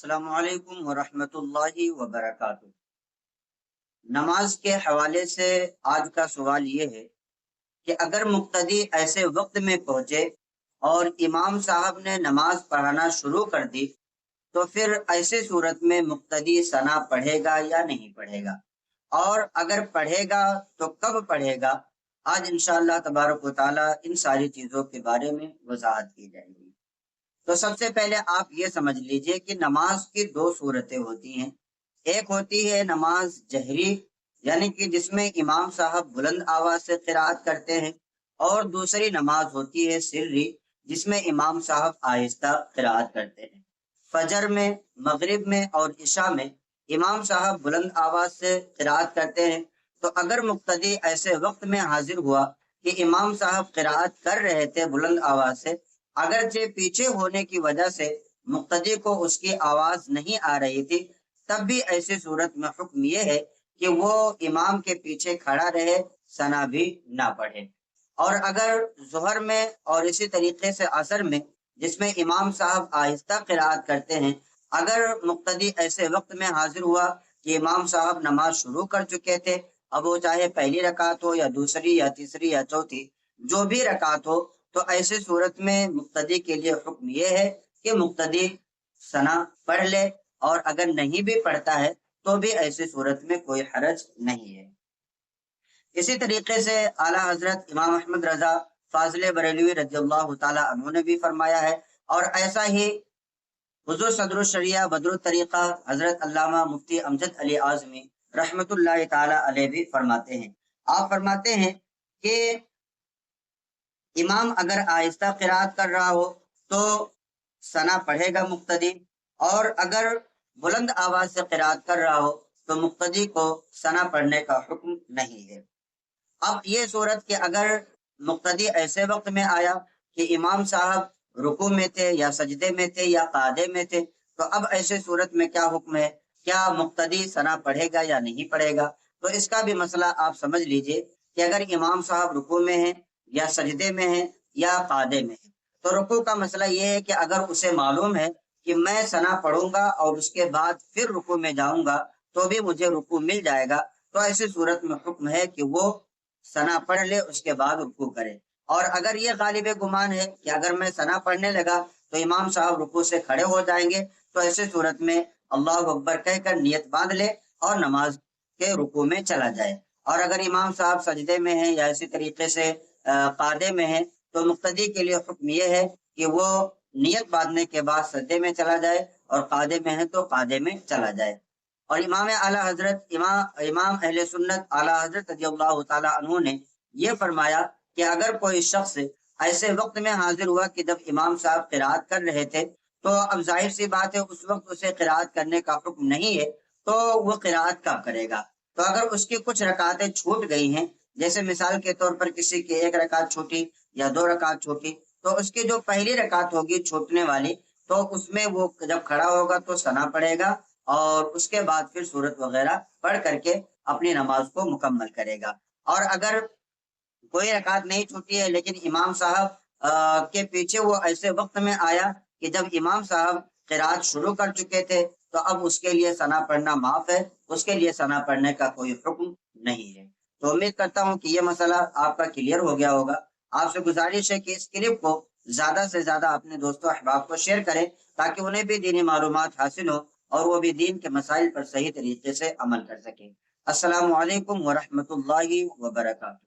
السلام علیکم ورحمۃ اللہ وبرکاتہ۔ نماز کے حوالے سے آج کا سوال یہ ہے کہ اگر مقتدی ایسے وقت میں پہنچے اور امام صاحب نے نماز پڑھانا شروع کر دی تو پھر ایسے صورت میں مقتدی ثنا پڑھے گا یا نہیں پڑھے گا، اور اگر پڑھے گا تو کب پڑھے گا؟ آج انشاءاللہ تبارک و تعالی ان ساری چیزوں کے بارے میں وضاحت کی جائے گی۔ تو سب سے پہلے آپ یہ سمجھ لیجئے کہ نماز کی دو صورتیں ہوتی ہیں۔ ایک ہوتی ہے نماز جہری، یعنی کہ جس میں امام صاحب بلند آواز سے قرات کرتے ہیں، اور دوسری نماز ہوتی ہے سری، جس میں امام صاحب آہستہ قرات کرتے ہیں۔ فجر میں، مغرب میں اور عشاء میں امام صاحب بلند آواز سے قرات کرتے ہیں، تو اگر مقتدی ایسے وقت میں حاضر ہوا کہ امام صاحب قرات کر رہے تھے بلند آواز سے، اگرچہ پیچھے ہونے کی وجہ سے مقتدی کو اس کی آواز نہیں آ رہی تھی، تب بھی ایسی صورت میں حکم یہ ہے کہ وہ امام کے پیچھے کھڑا رہے، ثنا بھی نہ پڑھے۔ اور اگر ظہر میں اور اسی طریقے سے عصر میں، جس میں امام صاحب آہستہ قرات کرتے ہیں، اگر مقتدی ایسے وقت میں حاضر ہوا کہ امام صاحب نماز شروع کر چکے تھے، اب وہ چاہے پہلی رکعت ہو یا دوسری یا تیسری یا چوتھی، جو بھی رکعت ہو، تو ایسی صورت میں مقتدی کے لیے حکم یہ ہے کہ مقتدی ثنا پڑھ لے، اور اگر نہیں بھی پڑھتا ہے تو بھی ایسی صورت میں کوئی حرج نہیں ہے۔ اسی طریقے سے اعلیٰ حضرت امام احمد رضا فاضل بریلوی رضی اللہ تعالی عنہ نے بھی فرمایا ہے، اور ایسا ہی حضور صدر الشریعہ بدر الطریقہ حضرت علامہ مفتی امجد علی اعظمی رحمت اللہ تعالی علیہ بھی فرماتے ہیں۔ آپ فرماتے ہیں کہ امام اگر آہستہ قرات کر رہا ہو تو ثنا پڑھے گا مقتدی، اور اگر بلند آواز سے قرات کر رہا ہو تو مقتدی کو ثنا پڑھنے کا حکم نہیں ہے۔ اب یہ صورت کہ اگر مقتدی ایسے وقت میں آیا کہ امام صاحب رکوع میں تھے یا سجدے میں تھے یا قعدے میں تھے، تو اب ایسے صورت میں کیا حکم ہے؟ کیا مقتدی ثنا پڑھے گا یا نہیں پڑھے گا؟ تو اس کا بھی مسئلہ آپ سمجھ لیجئے کہ اگر امام صاحب رکوع میں ہیں یا سجدے میں ہیں یا قعدے میں ہیں، تو رکوع کا مسئلہ یہ ہے کہ اگر اسے معلوم ہے کہ میں ثنا پڑھوں گا اور اس کے بعد پھر رکوع میں جاؤں گا تو بھی مجھے رکوع مل جائے گا، تو ایسی صورت میں حکم ہے کہ وہ ثنا پڑھ لے، اس کے بعد رکوع کرے۔ اور اگر یہ غالب گمان ہے کہ اگر میں ثنا پڑھنے لگا تو امام صاحب رکوع سے کھڑے ہو جائیں گے، تو ایسی صورت میں اللہ اکبر کہہ کر نیت باندھ لے اور نماز کے رکوع میں چلا جائے۔ اور اگر امام صاحب سجدے میں ہیں یا اسی طریقے سے قعدے میں ہیں، تو مقتدی کے لیے حکم یہ ہے کہ وہ نیت باندھنے کے بعد سجدے میں چلا جائے، اور قعدے میں ہے تو قعدے میں چلا جائے۔ اور امام اعلیٰ حضرت امام اہل سنت اعلیٰ حضرت رضی اللہ تعالیٰ عنہ نے یہ فرمایا کہ اگر کوئی شخص ایسے وقت میں حاضر ہوا کہ جب امام صاحب قرات کر رہے تھے، تو اب ظاہر سی بات ہے اس وقت اسے قرات کرنے کا حکم نہیں ہے، تو وہ قرات کب کرے گا؟ تو اگر اس کی کچھ رکعتیں چھوٹ گئی ہیں، جیسے مثال کے طور پر کسی کی ایک رکعت چھوٹی یا دو رکعت چھوٹی، تو اس کی جو پہلی رکعت ہوگی چھوٹنے والی، تو اس میں وہ جب کھڑا ہوگا تو ثنا پڑھے گا، اور اس کے بعد پھر سورت وغیرہ پڑھ کر کے اپنی نماز کو مکمل کرے گا۔ اور اگر کوئی رکعت نہیں چھوٹی ہے لیکن امام صاحب کے پیچھے وہ ایسے وقت میں آیا کہ جب امام صاحب قرات شروع کر چکے تھے، تو اب اس کے لیے ثنا پڑھنا معاف ہے، اس کے لیے ثنا پڑھنے کا کوئی حکم نہیں ہے۔ تو امید کرتا ہوں کہ یہ مسئلہ آپ کا کلیئر ہو گیا ہوگا۔ آپ سے گزارش ہے کہ اس کلپ کو زیادہ سے زیادہ اپنے دوستوں احباب کو شیئر کریں، تاکہ انہیں بھی دینی معلومات حاصل ہو اور وہ بھی دین کے مسائل پر صحیح طریقے سے عمل کر سکیں۔ السلام علیکم ورحمۃ اللہ وبرکاتہ۔